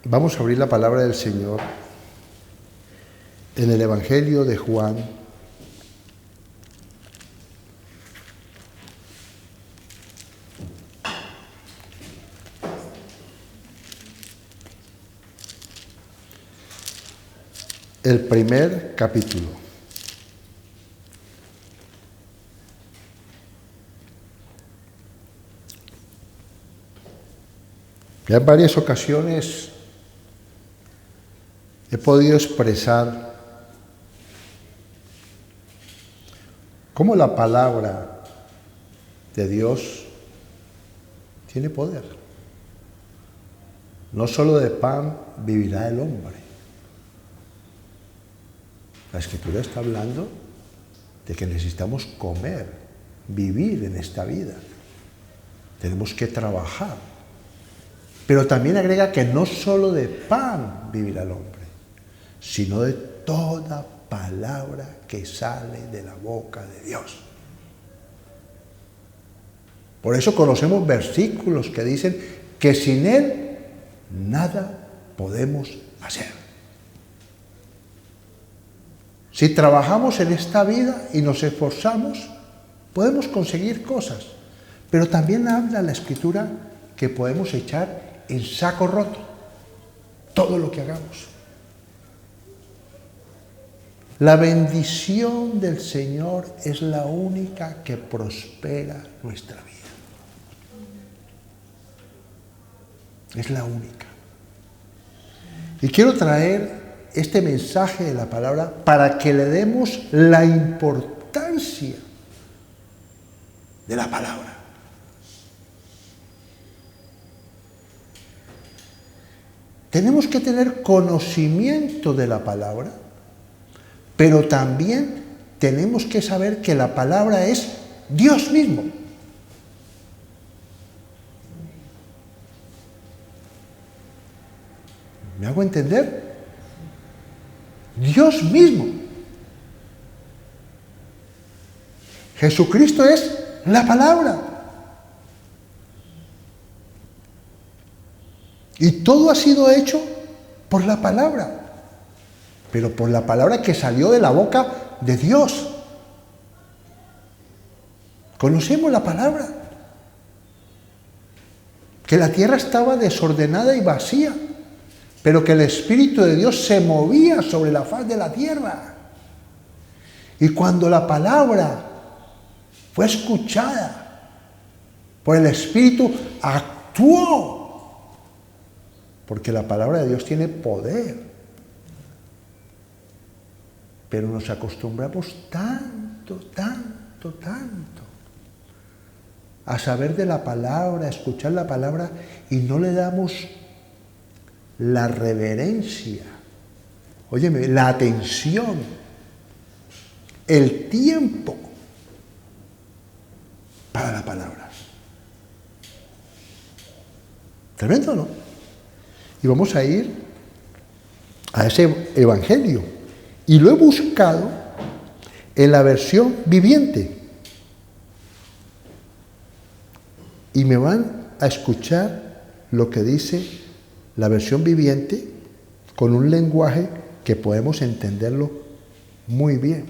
Vamos a abrir la palabra del Señor en el Evangelio de Juan. El primer capítulo. Ya en varias ocasiones he podido expresar cómo la palabra de Dios tiene poder. No solo de pan vivirá el hombre. La Escritura está hablando de que necesitamos comer, vivir en esta vida. Tenemos que trabajar. Pero también agrega que no solo de pan vivirá el hombre, sino de toda palabra que sale de la boca de Dios. Por eso conocemos versículos que dicen que sin Él nada podemos hacer. Si trabajamos en esta vida y nos esforzamos, podemos conseguir cosas. Pero también habla la Escritura que podemos echar en saco roto todo lo que hagamos. La bendición del Señor es la única que prospera nuestra vida. Es la única. Y quiero traer este mensaje de la palabra para que le demos la importancia de la palabra. Tenemos que tener conocimiento de la palabra, pero también tenemos que saber que la palabra es Dios mismo. ¿Me hago entender? Dios mismo. Jesucristo es la palabra. Y todo ha sido hecho por la palabra, pero por la palabra que salió de la boca de Dios. Conocemos la palabra, que la tierra estaba desordenada y vacía, pero que el Espíritu de Dios se movía sobre la faz de la tierra. Y cuando la palabra fue escuchada por el Espíritu, actuó. Porque la palabra de Dios tiene poder. Pero nos acostumbramos tanto a saber de la palabra, a escuchar la palabra, y no le damos la reverencia, óyeme, la atención, el tiempo para la palabra. Tremendo, ¿no? Y vamos a ir a ese evangelio. Y lo he buscado en la versión viviente. Y me van a escuchar lo que dice la versión viviente con un lenguaje que podemos entenderlo muy bien.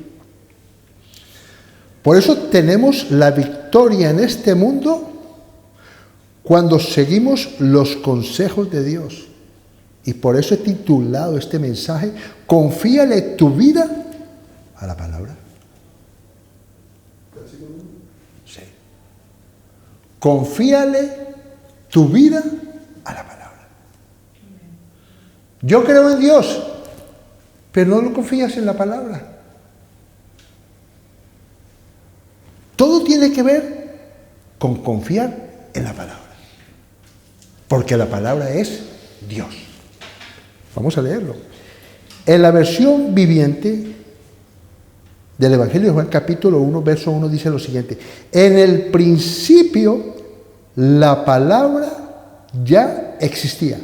Por eso tenemos la victoria en este mundo cuando seguimos los consejos de Dios. Y por eso he titulado este mensaje, confíale tu vida a la palabra. Sí. Confíale tu vida a la palabra. Yo creo en Dios, pero no lo confías en la palabra. Todo tiene que ver con confiar en la palabra. Porque la palabra es Dios. Vamos a leerlo. En la versión viviente del Evangelio de Juan, capítulo 1, verso 1, dice lo siguiente. En el principio, la palabra ya existía.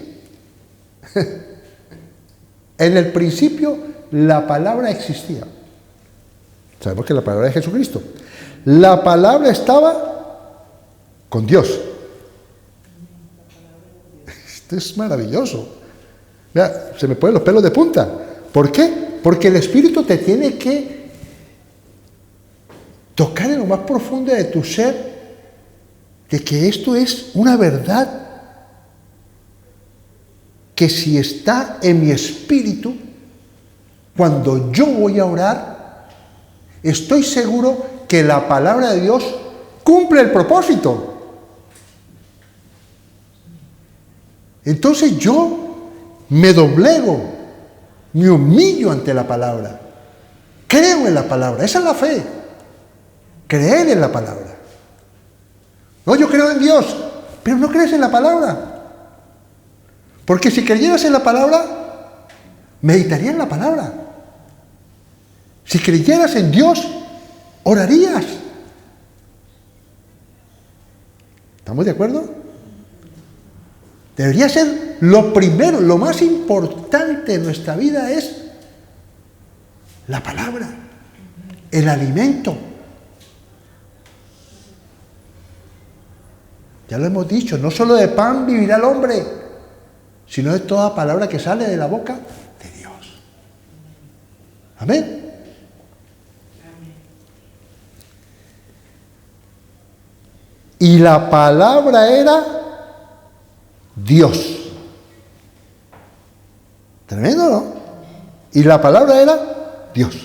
En el principio, la palabra existía. Sabemos que la palabra es Jesucristo. La palabra estaba con Dios. Esto es maravilloso. Mira, se me ponen los pelos de punta. ¿Por qué? Porque el Espíritu te tiene que tocar en lo más profundo de tu ser, de que esto es una verdad que si está en mi espíritu, cuando yo voy a orar, estoy seguro que la palabra de Dios cumple el propósito. Entonces yo me doblego, me humillo ante la palabra, creo en la palabra. Esa es la fe, creer en la palabra. No, yo creo en Dios, pero no crees en la palabra. Porque si creyeras en la palabra, meditarías en la palabra. Si creyeras en Dios, orarías. ¿Estamos de acuerdo? Debería ser lo primero, lo más importante en nuestra vida es la palabra, el alimento. Ya lo hemos dicho, no solo de pan vivirá el hombre, sino de toda palabra que sale de la boca de Dios. Amén. Y la palabra era Dios. Tremendo, ¿no? Y la palabra era Dios.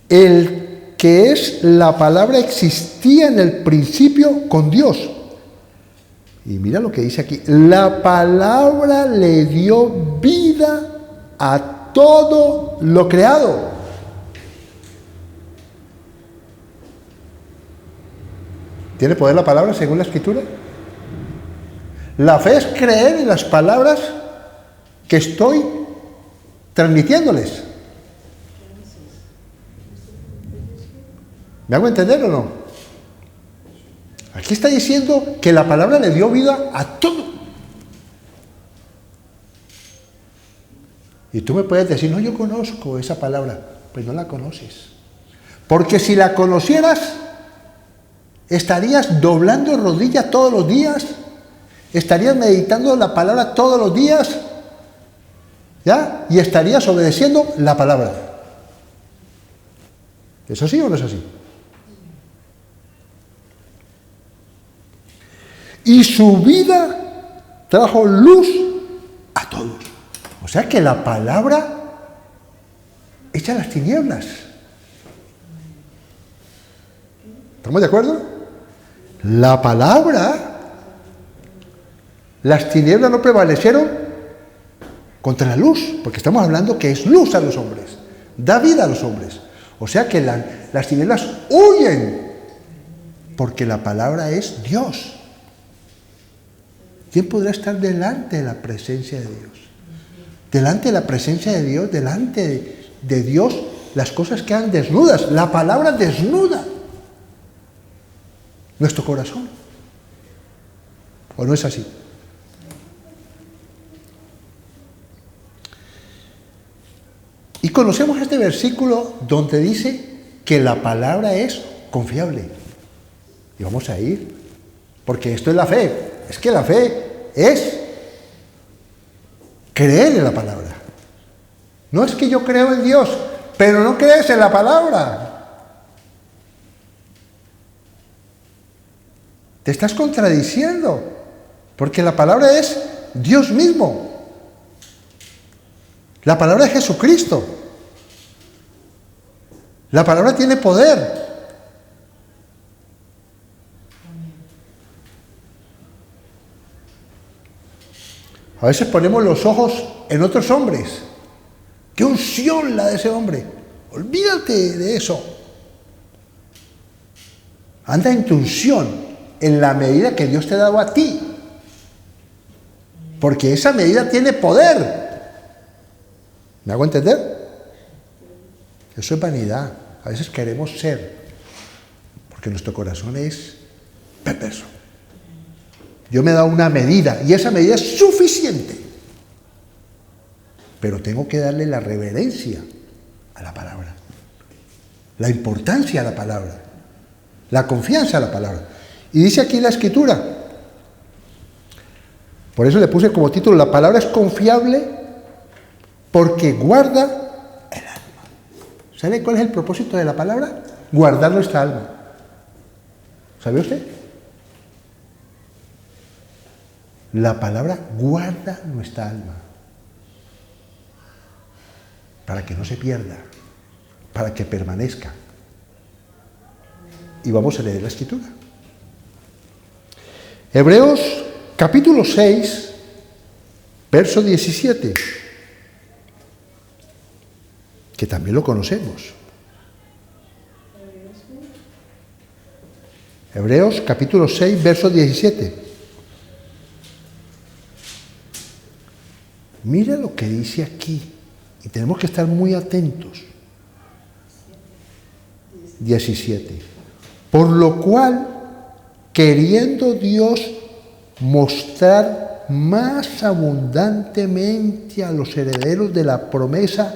El que es la palabra existía en el principio con Dios. Y mira lo que dice aquí. La palabra le dio vida a todo lo creado. ¿Tiene poder la palabra según la Escritura? La fe es creer en las palabras que estoy transmitiéndoles. ¿Me hago entender o no? Aquí está diciendo que la palabra le dio vida a todo. Y tú me puedes decir, no, yo conozco esa palabra. Pues no la conoces. Porque si la conocieras, estarías doblando rodillas todos los días, estarías meditando la palabra todos los días, ¿ya? Y estarías obedeciendo la palabra. ¿Es así o no es así? Y su vida trajo luz a todos. O sea que la palabra echa las tinieblas. ¿Estamos de acuerdo? La palabra, las tinieblas no prevalecieron contra la luz, porque estamos hablando que es luz a los hombres, da vida a los hombres. O sea que las tinieblas huyen, porque la palabra es Dios. ¿Quién podrá estar delante de la presencia de Dios? Delante de la presencia de Dios, delante de Dios, las cosas quedan desnudas. La palabra desnuda nuestro corazón. ¿O no es así? Y conocemos este versículo donde dice que la palabra es confiable. Y vamos a ir, porque esto es la fe. Es que la fe es creer en la palabra. No es que yo creo en Dios, pero no crees en la palabra. Te estás contradiciendo, porque la palabra es Dios mismo. La palabra es Jesucristo. La palabra tiene poder. A veces ponemos los ojos en otros hombres. ¡Qué unción la de ese hombre! Olvídate de eso. Anda en tu unción, en la medida que Dios te ha dado a ti. Porque esa medida tiene poder. ¿Me hago entender? Eso es vanidad. A veces queremos ser, porque nuestro corazón es perverso. Yo me he dado una medida, y esa medida es suficiente. Pero tengo que darle la reverencia a la palabra, la importancia a la palabra, la confianza a la palabra. Y dice aquí la Escritura, Por eso le puse como título, la palabra es confiable porque guarda el alma. ¿Sabe cuál es el propósito de la palabra? Guardar nuestra alma. ¿Sabe usted? La palabra guarda nuestra alma para que no se pierda, para que permanezca. Y vamos a leer la Escritura. Hebreos capítulo 6, verso 17, que también lo conocemos. Hebreos capítulo 6, verso 17. Mira lo que dice aquí, y tenemos que estar muy atentos. 17. Por lo cual, queriendo Dios mostrar más abundantemente a los herederos de la promesa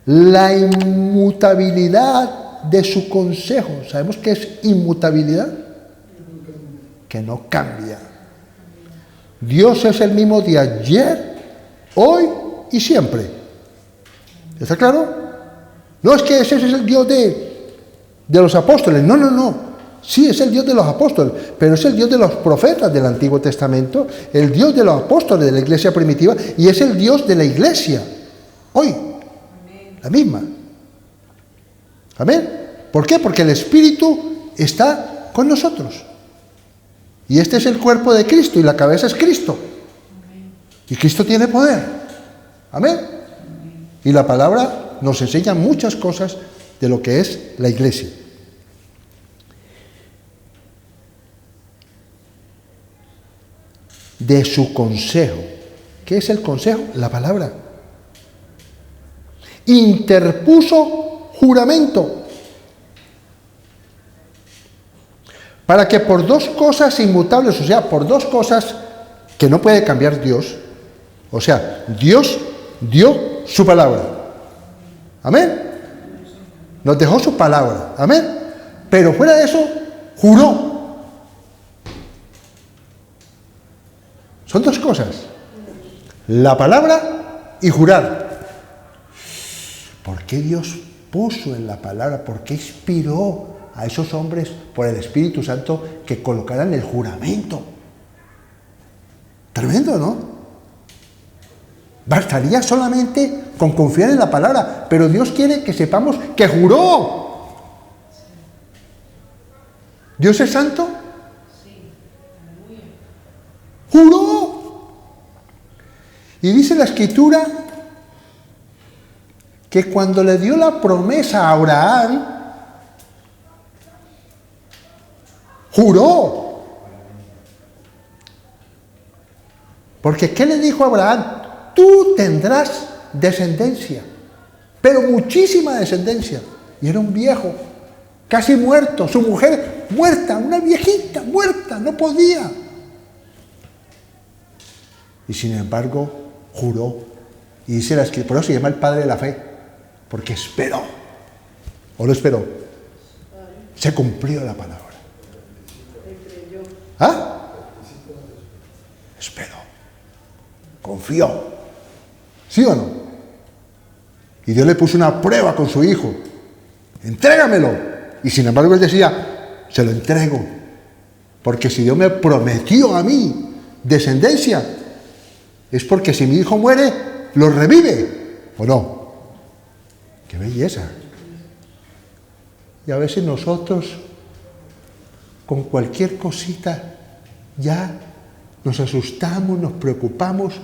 la inmutabilidad de su consejo. ¿Sabemos qué es inmutabilidad? Que no cambia. Dios es el mismo de ayer, hoy y siempre. ¿Está claro? No es que ese es el Dios de los apóstoles. No, no, no. Sí, es el Dios de los apóstoles, pero es el Dios de los profetas del Antiguo Testamento, el Dios de los apóstoles de la iglesia primitiva, y es el Dios de la iglesia hoy. Amén. La misma. Amén. ¿Por qué? Porque el Espíritu está con nosotros. Y este es el cuerpo de Cristo y la cabeza es Cristo. Amén. Y Cristo tiene poder. Amén. Amén. Y la palabra nos enseña muchas cosas de lo que es la iglesia. De su consejo. ¿Qué es el consejo? La palabra. Interpuso juramento para que por dos cosas inmutables, o sea, por dos cosas que no puede cambiar Dios, o sea, Dios dio su palabra. Amén. Nos dejó su palabra. Amén. Pero fuera de eso, juró. Son dos cosas. La palabra y jurar. ¿Por qué Dios puso en la palabra? ¿Por qué inspiró a esos hombres por el Espíritu Santo que colocaran el juramento? Tremendo, ¿no? Bastaría solamente con confiar en la palabra, pero Dios quiere que sepamos que juró. ¿Dios es santo? Juró. Y dice la Escritura que cuando le dio la promesa a Abraham, juró. Porque ¿qué le dijo a Abraham? Tú tendrás descendencia, pero muchísima descendencia. Y era un viejo, casi muerto, su mujer muerta, una viejita muerta, no podía. Y sin embargo, juró. Y dice la Escritura, por eso se llama el padre de la fe, porque esperó. ¿O no esperó? Se cumplió la palabra. ¿Ah? Esperó. Confió. ¿Sí o no? Y Dios le puso una prueba con su hijo. Entrégamelo. Y sin embargo él decía, se lo entrego. Porque si Dios me prometió a mí descendencia, es porque si mi hijo muere, lo revive, ¿o no? ¡Qué belleza! Y a veces nosotros, con cualquier cosita, ya nos asustamos, nos preocupamos.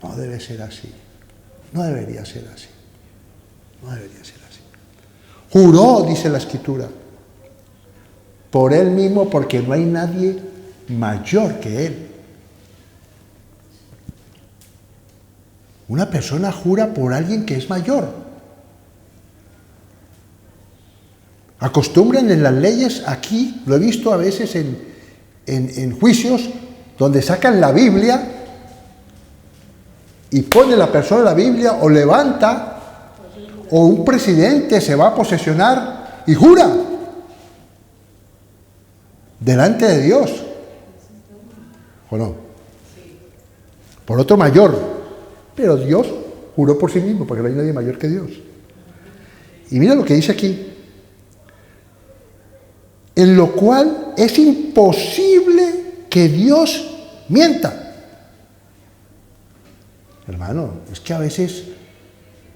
No debe ser así. No debería ser así. No debería ser así. Juró, dice la Escritura, por él mismo, porque no hay nadie mayor que él. Una persona jura por alguien que es mayor. Acostumbran en las leyes, aquí lo he visto a veces en juicios, donde sacan la Biblia y pone la persona la Biblia o levanta, o un presidente se va a posesionar y jura delante de Dios. ¿O no? Por otro mayor. Pero Dios juró por sí mismo, porque no hay nadie mayor que Dios. Y mira lo que dice aquí. En lo cual es imposible que Dios mienta. Hermano, es que a veces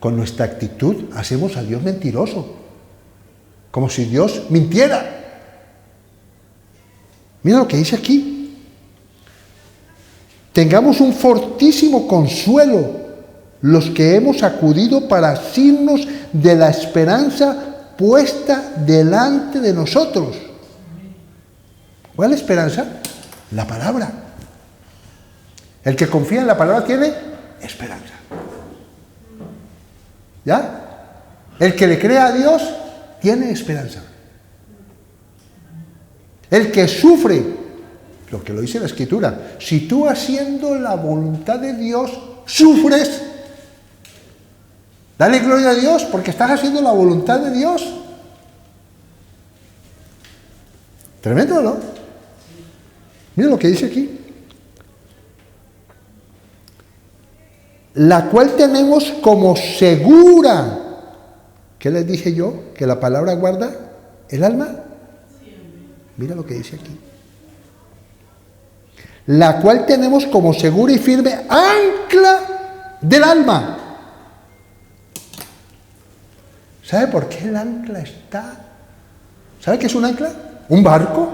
con nuestra actitud hacemos a Dios mentiroso, como si Dios mintiera. Mira lo que dice aquí. Tengamos un fortísimo consuelo los que hemos acudido para asirnos de la esperanza puesta delante de nosotros. ¿Cuál es la esperanza? La palabra. El que confía en la palabra tiene esperanza. ¿Ya? El que le cree a Dios tiene esperanza. El que sufre, lo que lo dice la Escritura, si tú haciendo la voluntad de Dios sufres, dale gloria a Dios porque estás haciendo la voluntad de Dios. Tremendo, ¿no? Mira lo que dice aquí. La cual tenemos como segura. ¿Qué les dije yo? Que la palabra guarda el alma. Mira lo que dice aquí. La cual tenemos como segura y firme ancla del alma. ¿Sabe por qué el ancla está? ¿Sabe qué es un ancla? ¿Un barco?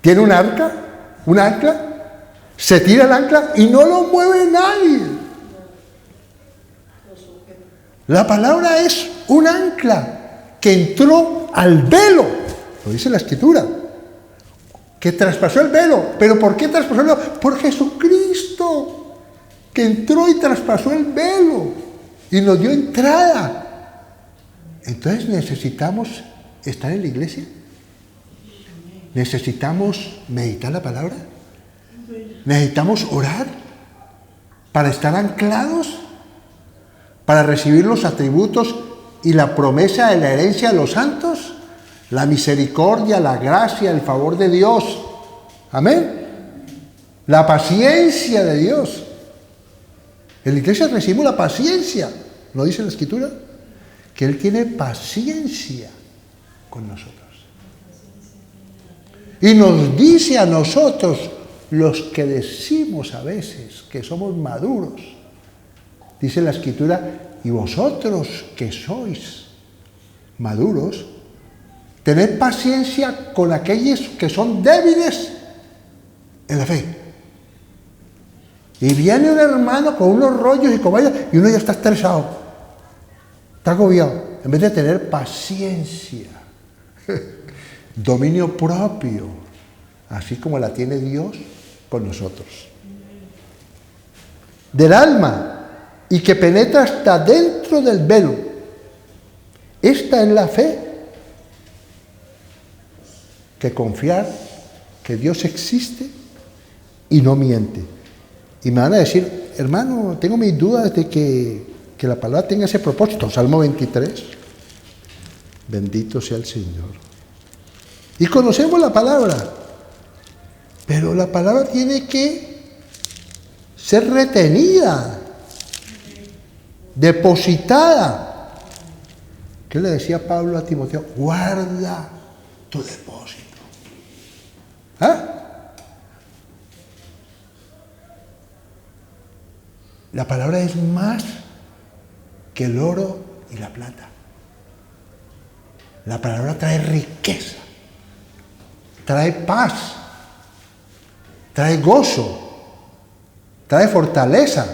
¿Tiene un arca? ¿Un ancla? Se tira el ancla y no lo mueve nadie. La palabra es un ancla que entró al velo. Lo dice la Escritura. Que traspasó el velo. ¿Pero por qué traspasó el velo? Por Jesucristo. Que entró y traspasó el velo. Y nos dio entrada. Entonces necesitamos estar en la iglesia. Necesitamos meditar la palabra. Necesitamos orar para estar anclados, para recibir los atributos y la promesa de la herencia de los santos, la misericordia, la gracia, el favor de Dios. Amén. La paciencia de Dios. En la iglesia recibimos la paciencia. ¿Lo dice la Escritura? Que Él tiene paciencia con nosotros. Y nos dice a nosotros, los que decimos a veces que somos maduros, dice la Escritura, y vosotros que sois maduros, tened paciencia con aquellos que son débiles en la fe. Y viene un hermano con unos rollos y cobayas y uno ya está estresado, está agobiado, en vez de tener paciencia, dominio propio, así como la tiene Dios con nosotros. Del alma, y que penetra hasta dentro del velo. Esta es la fe. Que confiar que Dios existe y no miente. Y me van a decir, hermano, tengo mis dudas de que la palabra tenga ese propósito. Salmo 23. Bendito sea el Señor. Y conocemos la palabra. Pero la palabra tiene que ser retenida, depositada. ¿Qué le decía Pablo a Timoteo? Guarda tu depósito. ¿Ah? La palabra es más que el oro y la plata. La palabra trae riqueza, trae paz, trae gozo, trae fortaleza,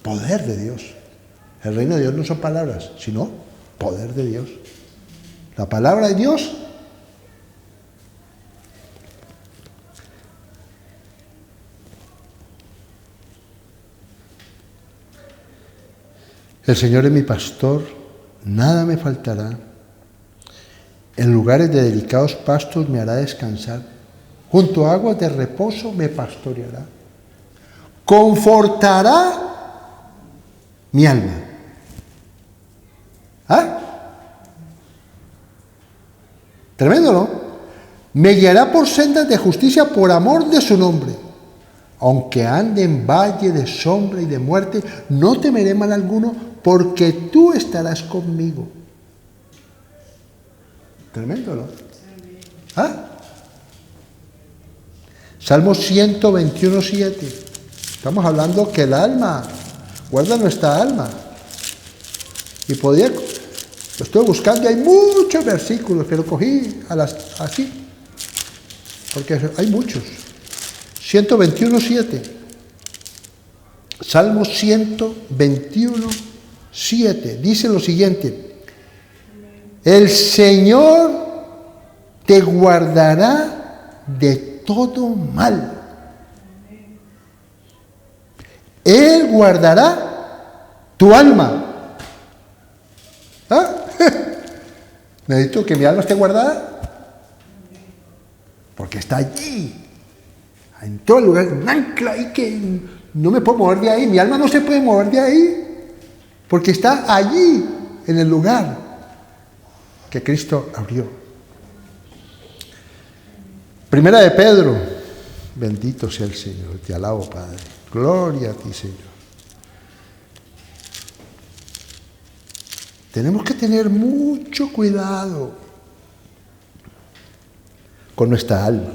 poder de Dios. El reino de Dios no son palabras, sino poder de Dios. La palabra de Dios el Señor es mi pastor, nada me faltará. En lugares de delicados pastos me hará descansar. Junto a aguas de reposo me pastoreará. Confortará mi alma. ¿Ah? Tremendo, ¿no? Me guiará por sendas de justicia por amor de su nombre. Aunque ande en valle de sombra y de muerte, no temeré mal alguno, porque tú estarás conmigo. Tremendo, ¿no? ¿Ah? Salmo 121, 7. Estamos hablando que el alma, guarda nuestra alma. Y podía, lo estoy buscando, hay muchos versículos, pero cogí así, porque hay muchos. 121, 7. Salmo 121, 7. Dice lo siguiente. El Señor te guardará de todo mal. Él guardará tu alma. ¿Ah? ¿Necesito que mi alma esté guardada? Porque está allí. En todo el lugar, un ancla ahí que no me puedo mover de ahí. Mi alma no se puede mover de ahí. Porque está allí, en el lugar que Cristo abrió. Primera de Pedro. Bendito sea el Señor. Te alabo, Padre. Gloria a ti, Señor. Tenemos que tener mucho cuidado con nuestra alma,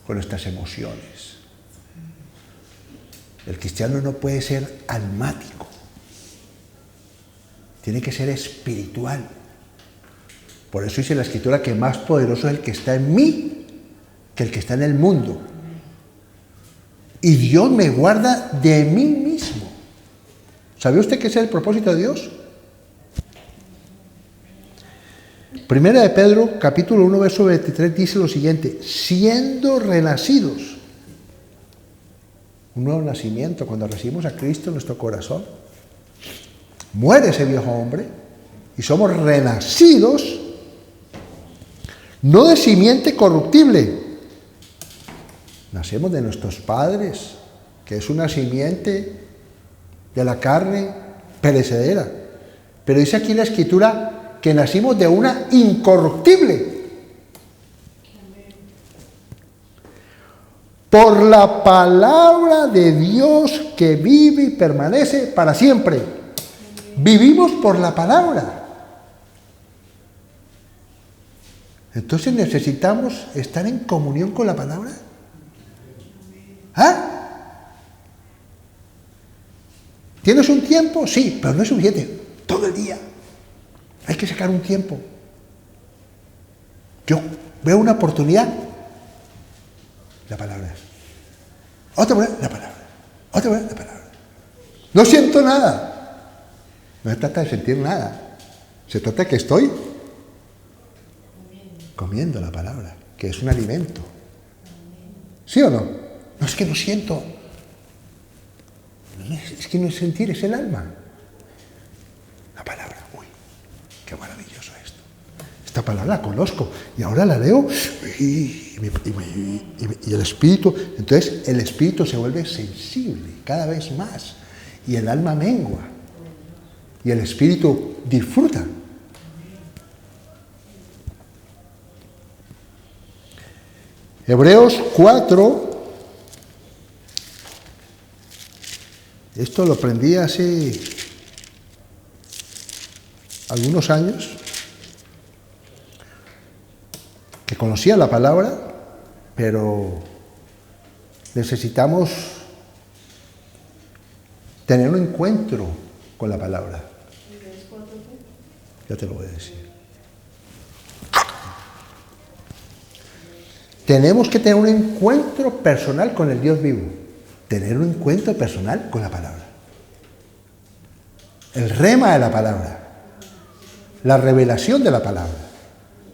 con nuestras emociones. El cristiano no puede ser almático, tiene que ser espiritual. Por eso dice la Escritura que más poderoso es el que está en mí que el que está en el mundo. Y Dios me guarda de mí mismo. ¿Sabe usted qué es el propósito de Dios? Primera de Pedro, capítulo 1, verso 23, dice lo siguiente: siendo renacidos, un nuevo nacimiento, cuando recibimos a Cristo en nuestro corazón, muere ese viejo hombre y somos renacidos, no de simiente corruptible. Nacemos de nuestros padres, que es una simiente de la carne perecedera. Pero dice aquí la Escritura que nacimos de una incorruptible. Por la palabra de Dios que vive y permanece para siempre. Vivimos por la palabra. Entonces necesitamos estar en comunión con la palabra. ¿Ah? ¿Tienes un tiempo? Sí, pero no es suficiente. Todo el día. Hay que sacar un tiempo. Yo veo una oportunidad. La palabra. Otra vez, la palabra. Otra vez, la palabra. No siento nada. No se trata de sentir nada. Se trata de que estoy comiendo la palabra, que es un alimento. ¿Sí o no? No es que no siento. Es que no es sentir, es el alma. La palabra. Uy, qué maravilloso esto. Esta palabra la conozco y ahora la leo y el espíritu. Entonces el espíritu se vuelve sensible cada vez más y el alma mengua y el espíritu disfruta. Hebreos 4. Esto lo aprendí hace algunos años, que conocía la palabra, pero necesitamos tener un encuentro con la palabra. Ya te lo voy a decir. Tenemos que tener un encuentro personal con el Dios vivo. Tener un encuentro personal con la palabra. El rema de la palabra. La revelación de la palabra.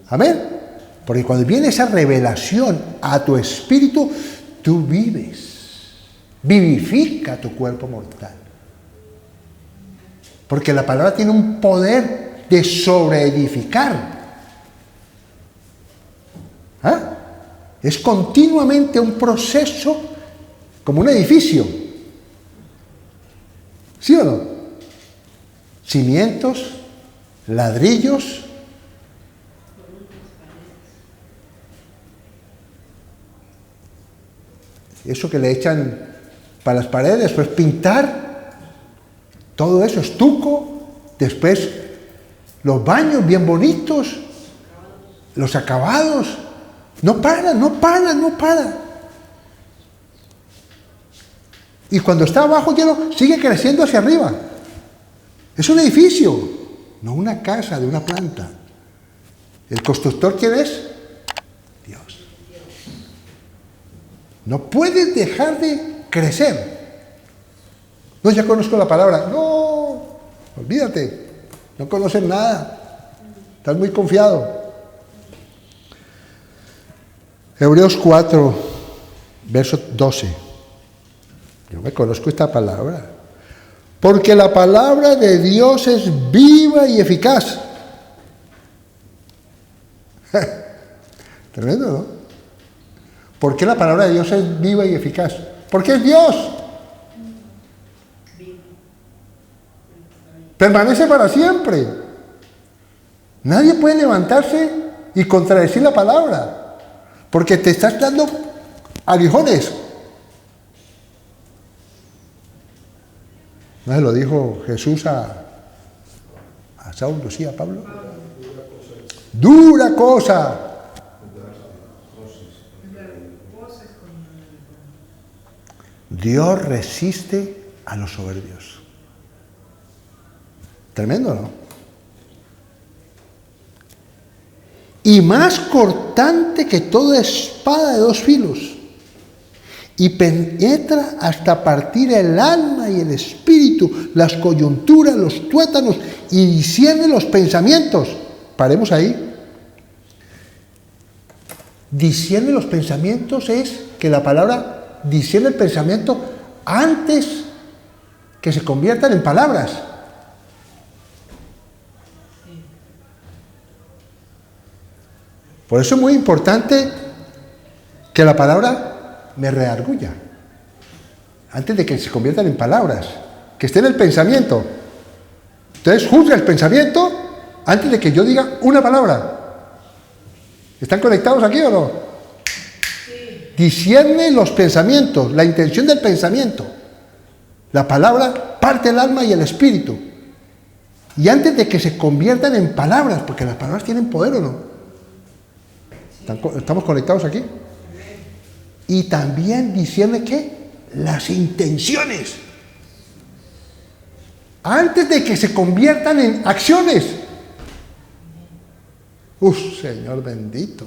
Amén. Porque cuando viene esa revelación a tu espíritu, tú vives. Vivifica tu cuerpo mortal. Porque la palabra tiene un poder de sobreedificar. ¿Ah? Es continuamente un proceso como un edificio. ¿Sí o no? Cimientos, ladrillos, eso que le echan para las paredes, después pintar, todo eso, estuco, después los baños bien bonitos, los acabados, no para. Y cuando está abajo lleno, sigue creciendo hacia arriba. Es un edificio, no una casa de una planta. ¿El constructor quién es? Dios. No puedes dejar de crecer. No, ya conozco la palabra. No, olvídate. No conoces nada. Estás muy confiado. Hebreos 4, verso 12. Yo me conozco esta palabra. Porque la palabra de Dios es viva y eficaz. Tremendo, ¿no? ¿Por qué la palabra de Dios es viva y eficaz? Porque es Dios. Permanece para siempre. Nadie puede levantarse y contradecir la palabra. Porque te estás dando aguijones. ¿No se lo dijo Jesús a Saulo, sí, a Pablo? Dura cosa. Dios resiste a los soberbios. Tremendo, ¿no? Y más cortante que toda espada de dos filos, y penetra hasta partir el alma y el espíritu, las coyunturas, los tuétanos, y discierne los pensamientos. Paremos ahí. Discierne los pensamientos es que la palabra discierne el pensamiento antes que se conviertan en palabras. Por eso es muy importante que la palabra me redarguya antes de que se conviertan en palabras, que esté en el pensamiento. Entonces juzga el pensamiento antes de que yo diga una palabra. ¿Están conectados aquí o no? Sí. Discierne los pensamientos, la intención del pensamiento. La palabra parte el alma y el espíritu. Y antes de que se conviertan en palabras, porque las palabras tienen poder o no. ¿Estamos conectados aquí? Y también discierne ¿qué? Las intenciones. Antes de que se conviertan en acciones. Señor bendito.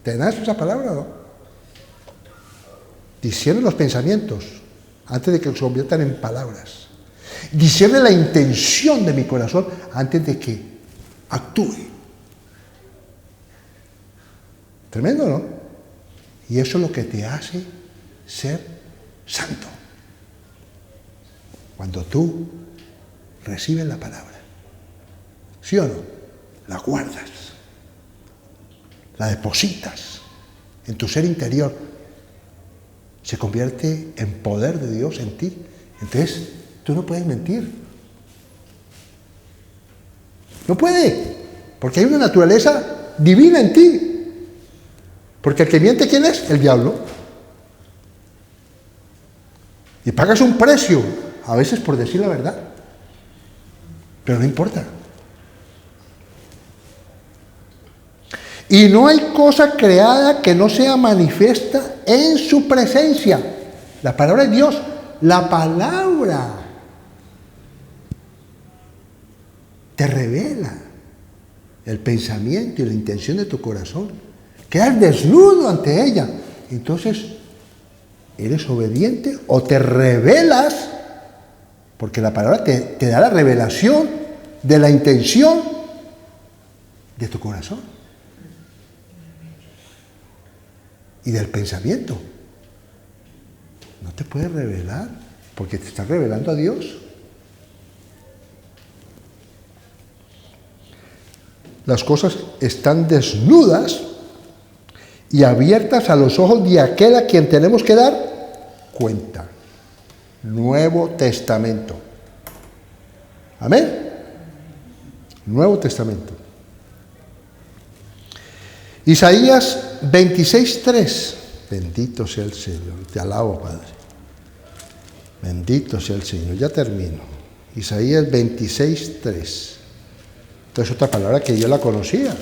¿Tenés esa palabra o no? Discierne los pensamientos antes de que se conviertan en palabras. Discierne la intención de mi corazón antes de que actúe. Tremendo, ¿no? Y eso es lo que te hace ser santo. Cuando tú recibes la palabra. ¿Sí o no? La guardas. La depositas en tu ser interior. Se convierte en poder de Dios en ti. Entonces, tú no puedes mentir. No puedes. Porque hay una naturaleza divina en ti. Porque el que miente, ¿quién es? El diablo. Y pagas un precio, a veces por decir la verdad. Pero no importa. Y no hay cosa creada que no sea manifiesta en su presencia. La palabra de Dios, la palabra te revela el pensamiento y la intención de tu corazón. Quedas desnudo ante ella. Entonces, ¿eres obediente o te revelas? Porque la palabra te da la revelación de la intención de tu corazón y del pensamiento. No te puedes revelar porque te estás revelando a Dios. Las cosas están desnudas y abiertas a los ojos de aquel a quien tenemos que dar cuenta. Nuevo Testamento. Amén. Nuevo Testamento. Isaías 26:3. Bendito sea el Señor. Te alabo, Padre. Bendito sea el Señor. Ya termino. Isaías 26:3. Entonces, otra palabra que yo la conocía.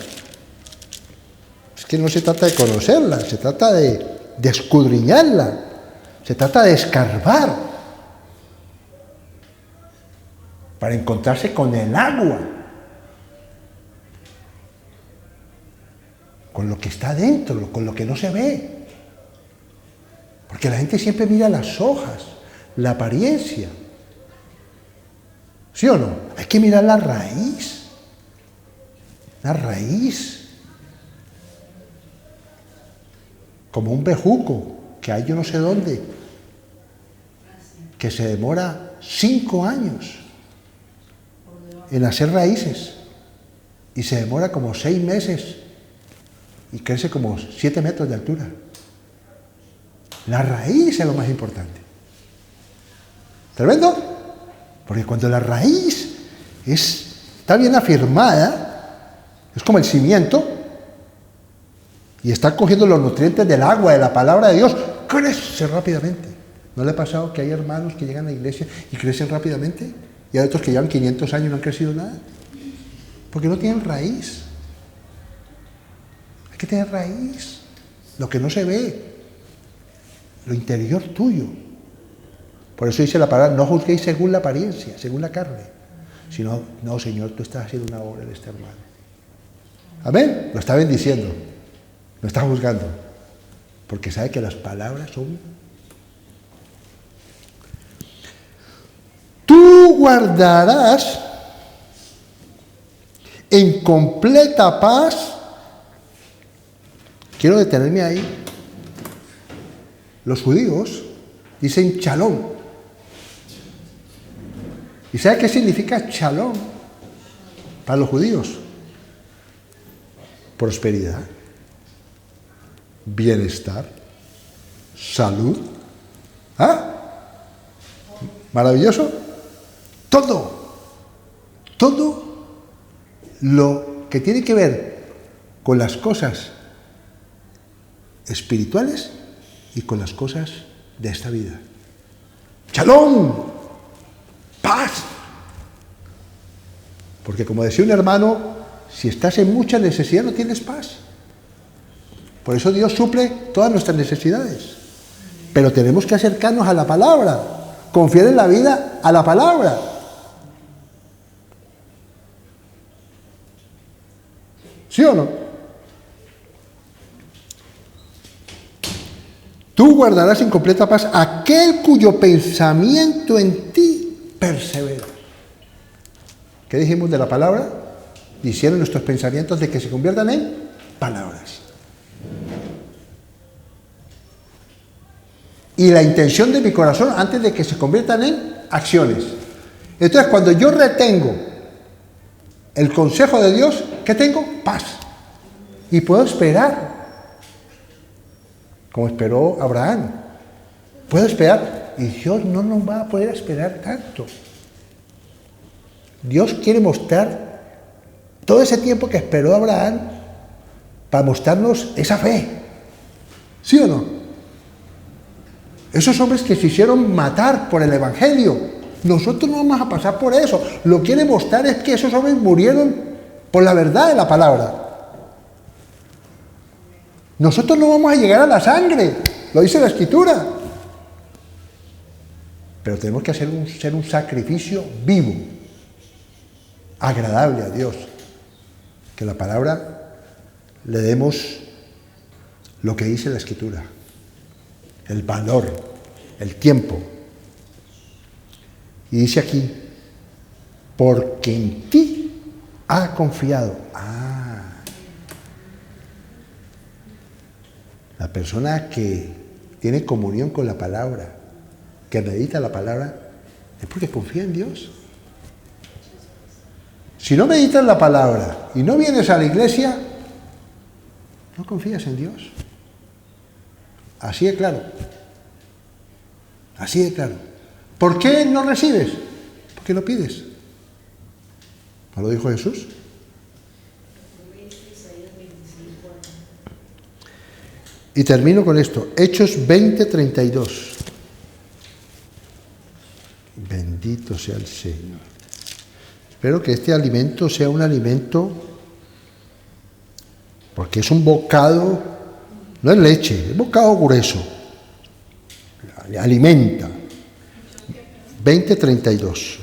Es que no se trata de conocerla, se trata de escudriñarla, se trata de escarbar para encontrarse con el agua, con lo que está dentro, con lo que no se ve. Porque la gente siempre mira las hojas, la apariencia. ¿Sí o no? Hay que mirar la raíz. La raíz. Como un bejuco que hay yo no sé dónde, que se demora 5 años en hacer raíces y se demora como 6 meses y crece como 7 metros de altura. La raíz es lo más importante. ¿Tremendo? Porque cuando la raíz está bien afirmada, es como el cimiento, y está cogiendo los nutrientes del agua, de la palabra de Dios, crece rápidamente. ¿No le ha pasado que hay hermanos que llegan a la iglesia y crecen rápidamente? Y hay otros que llevan 500 años y no han crecido nada. Porque no tienen raíz. Hay que tener raíz. Lo que no se ve. Lo interior tuyo. Por eso dice la palabra, no juzguéis según la apariencia, según la carne. Sino, no, Señor, tú estás haciendo una obra en este hermano. Amén. Lo está bendiciendo. No está juzgando, porque sabe que las palabras son... Tú guardarás en completa paz. Quiero detenerme ahí. Los judíos dicen shalom. ¿Y sabe qué significa shalom para los judíos? Prosperidad, bienestar, salud. ¿Ah? Maravilloso. Todo lo que tiene que ver con las cosas espirituales y con las cosas de esta vida. Shalom, paz. Porque como decía un hermano, si estás en mucha necesidad no tienes paz. Por eso Dios suple todas nuestras necesidades. Pero tenemos que acercarnos a la palabra, confiar en la vida a la palabra. ¿Sí o no? Tú guardarás en completa paz aquel cuyo pensamiento en ti persevera. ¿Qué dijimos de la palabra? Hicieron nuestros pensamientos de que se conviertan en palabras. Y la intención de mi corazón antes de que se conviertan en acciones. Entonces, cuando yo retengo el consejo de Dios, ¿qué tengo? Paz. Y puedo esperar, como esperó Abraham. Puedo esperar. Y Dios no nos va a poder esperar tanto. Dios quiere mostrar todo ese tiempo que esperó Abraham para mostrarnos esa fe. ¿Sí o no? Esos hombres que se hicieron matar por el Evangelio, nosotros no vamos a pasar por eso. Lo que quiere mostrar es que esos hombres murieron por la verdad de la palabra. Nosotros no vamos a llegar a la sangre, lo dice la Escritura. Pero tenemos que ser un sacrificio vivo, agradable a Dios. Que la palabra le demos lo que dice la Escritura. El valor, el tiempo. Y dice aquí, porque en ti ha confiado. La persona que tiene comunión con la palabra, que medita la palabra, es porque confía en Dios. Si no meditas la palabra y no vienes a la iglesia, no confías en Dios. Así de claro. Así de claro. ¿Por qué no recibes? Porque lo pides. ¿No lo dijo Jesús? Y termino con esto. Hechos 20:32. Bendito sea el Señor. Espero que este alimento sea un alimento, porque es un bocado, no es leche, es bocado grueso. Alimenta. 20:32.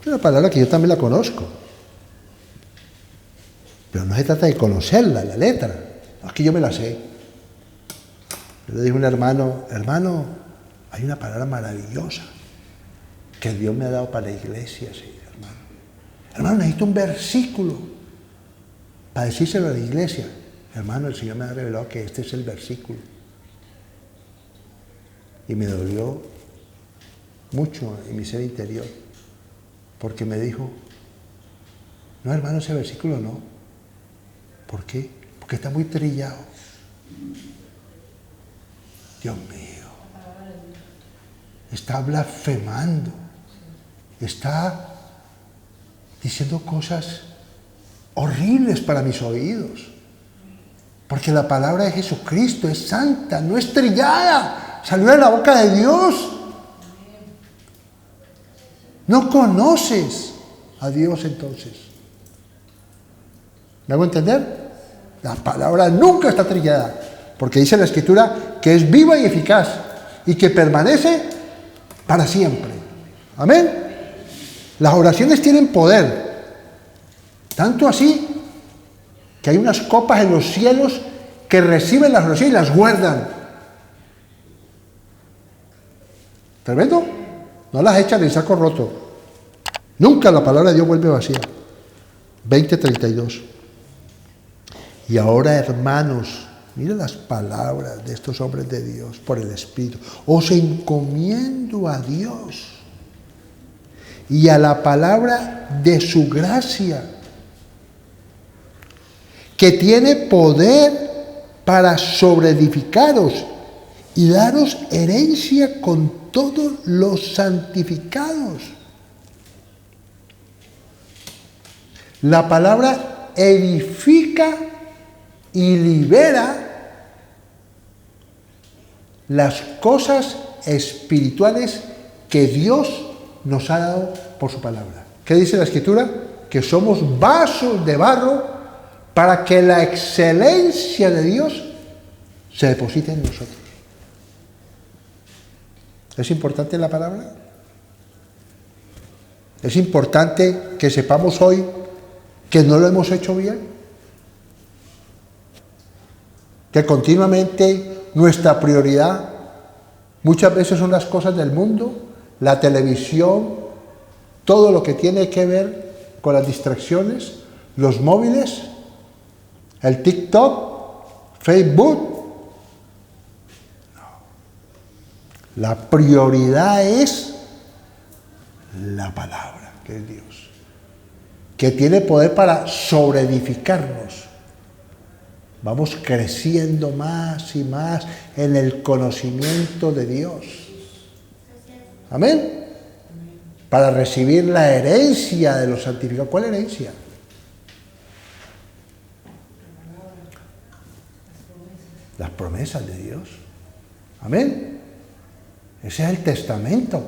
Es una palabra que yo también la conozco. Pero no se trata de conocerla, la letra. No es que yo me la sé. Yo le dije a un hermano, hay una palabra maravillosa que Dios me ha dado para la iglesia, sí, hermano. Hermano, necesito un versículo para decírselo a la iglesia. Hermano, el Señor me ha revelado que este es el versículo. Y me dolió mucho en mi ser interior, porque me dijo, no, hermano, ese versículo no. ¿Por qué? Porque está muy trillado. Dios mío. Está blasfemando. Está diciendo cosas horribles para mis oídos. Porque la palabra de Jesucristo es santa, no es trillada. Salió de la boca de Dios. No conoces a Dios entonces. ¿Me hago entender? La palabra nunca está trillada, porque dice la Escritura que es viva y eficaz y que permanece para siempre. Amén. Las oraciones tienen poder, tanto así que hay unas copas en los cielos que reciben las oraciones y las guardan. ¿Tremendo? No las echan en saco roto. Nunca la palabra de Dios vuelve vacía. 20:32. Y ahora, hermanos, miren las palabras de estos hombres de Dios por el Espíritu. Os encomiendo a Dios y a la palabra de su gracia, que tiene poder para sobreedificaros y daros herencia con todos los santificados. La palabra edifica y libera las cosas espirituales que Dios nos ha dado por su palabra. ¿Qué dice la Escritura? Que somos vasos de barro para que la excelencia de Dios se deposite en nosotros. ¿Es importante la palabra? ¿Es importante que sepamos hoy que no lo hemos hecho bien? Que continuamente nuestra prioridad muchas veces son las cosas del mundo, la televisión, todo lo que tiene que ver con las distracciones, los móviles, el TikTok, Facebook. No. La prioridad es la palabra, que es Dios, que tiene poder para sobreedificarnos. Vamos creciendo más y más en el conocimiento de Dios. Amén. Para recibir la herencia de los santificados. ¿Cuál herencia? Las promesas de Dios. Amén. Ese es el testamento.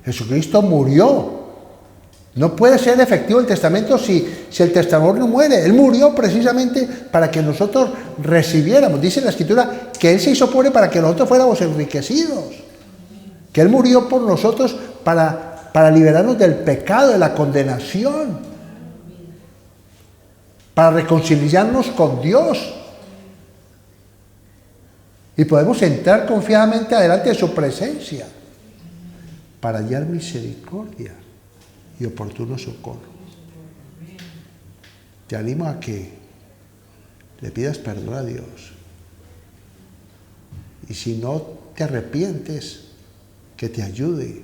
Jesucristo murió. No puede ser efectivo el testamento si el testador no muere. Él murió precisamente para que nosotros recibiéramos. Dice la Escritura que Él se hizo pobre para que nosotros fuéramos enriquecidos. Que Él murió por nosotros para liberarnos del pecado, de la condenación. Para reconciliarnos con Dios. Y podemos entrar confiadamente adelante de su presencia para hallar misericordia y oportuno socorro. Te animo a que le pidas perdón a Dios. Y si no te arrepientes, que te ayude,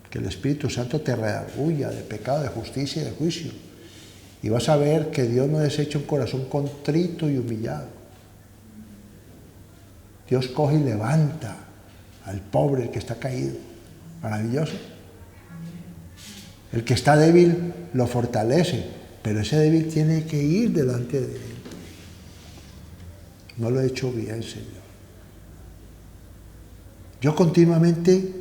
que el Espíritu Santo te redarguya de pecado, de justicia y de juicio. Y vas a ver que Dios no desecha un corazón contrito y humillado. Dios coge y levanta al pobre, el que está caído. Maravilloso. El que está débil lo fortalece, pero ese débil tiene que ir delante de Él. no lo he hecho bien, Señor. Yo continuamente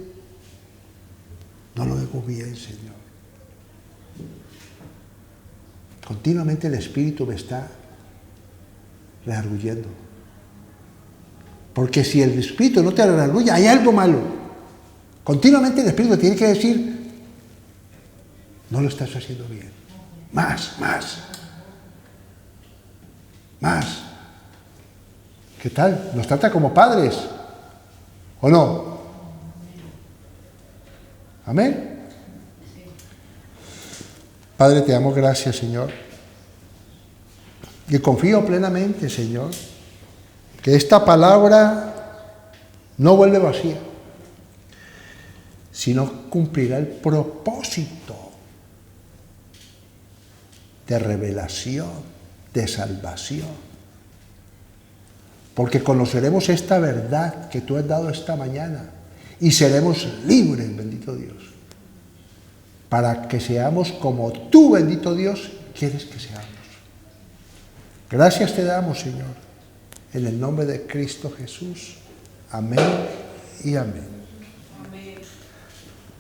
no lo hago bien, Señor. Continuamente el Espíritu me está redarguyendo. Porque si el Espíritu no te redarguye, hay algo malo. Continuamente el Espíritu tiene que decir, no lo estás haciendo bien. Más. ¿Qué tal? Nos trata como padres, ¿o no? Amén. Padre, te damos gracias, Señor. Y confío plenamente, Señor, que esta palabra no vuelve vacía, sino cumplirá el propósito de revelación, de salvación. Porque conoceremos esta verdad que tú has dado esta mañana y seremos libres, bendito Dios, para que seamos como tú, bendito Dios, quieres que seamos. Gracias te damos, Señor, en el nombre de Cristo Jesús. Amén y amén.